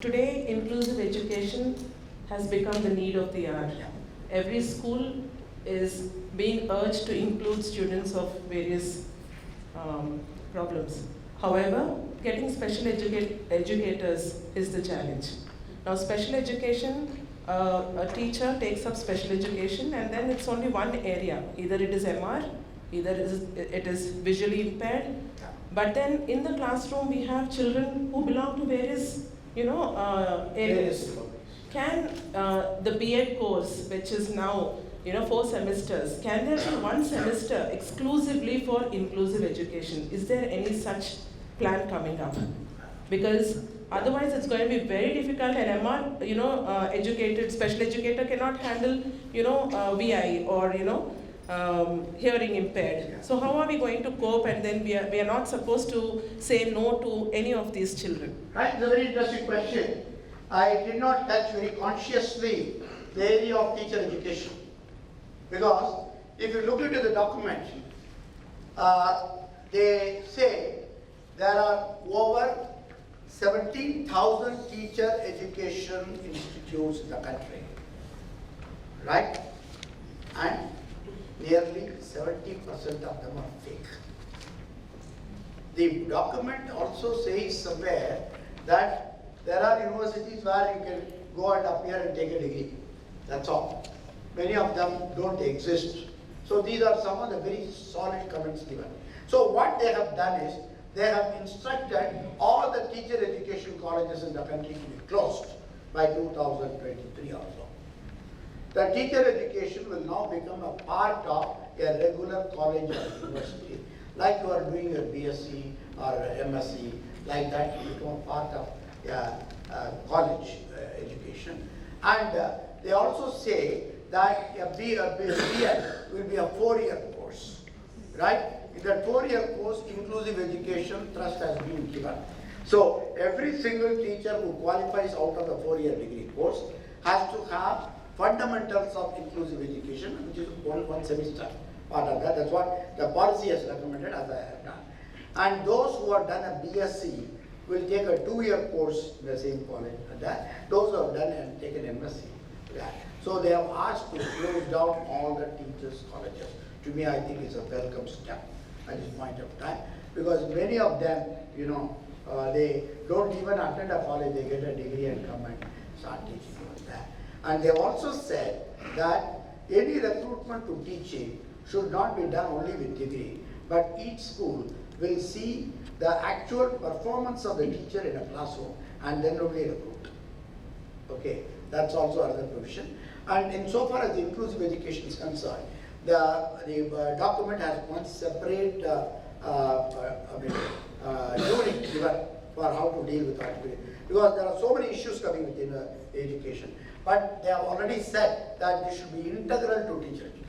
Today, inclusive education has become the need of the hour. Every school is being urged to include students of various problems. However, getting special educators is the challenge. Now, special education, a teacher takes up special education and then it's only one area. Either it is MR, either it is visually impaired. But then in the classroom, we have children who belong to various areas. Can the B.Ed course, which is now 4 semesters, can there be one semester exclusively for inclusive education? Is there any such plan coming up? Because otherwise it's going to be very difficult, and MR, educated special educator cannot handle VI or hearing impaired. So how are we going to cope? And then we are not supposed to say no to any of these children. Right, it's a very interesting question. I did not touch very consciously the area of teacher education, because if you look into the document, they say there are over 17,000 teacher education institutes in the country, right? And nearly 70% of them are fake. The document also says somewhere that there are universities where you can go and appear and take a degree. That's all. Many of them don't exist. So these are some of the very solid comments given. So what they have done is, they have instructed all the teacher education colleges in the country to be closed by 2023 or so. The teacher education will now become a part of a regular college or university. Like you are doing your BSc or MSc, like that you become a part of college education. And they also say that a B.Ed will be a 4-year course, right? In that 4-year course, inclusive education thrust has been given. So every single teacher who qualifies out of the 4-year degree course has to have fundamentals of inclusive education, which is one semester part of that. That's what the policy has recommended, as I have done. And those who have done a BSc will take a 2-year course in the same college. Those who have done and taken MSc. So they have asked to close down all the teachers' colleges. To me, I think it's a welcome step at this point of time, because many of them, they don't even attend a college, they get a degree and come and start teaching like that. And they also said that any recruitment to teaching should not be done only with degree, but each school will see the actual performance of the teacher in a classroom and then only recruit. Okay, that's also another provision. And insofar as the inclusive education is concerned, the document has one separate unit given for how to deal with that, because there are so many issues coming within education. But they have already said that this should be integral to teacher education.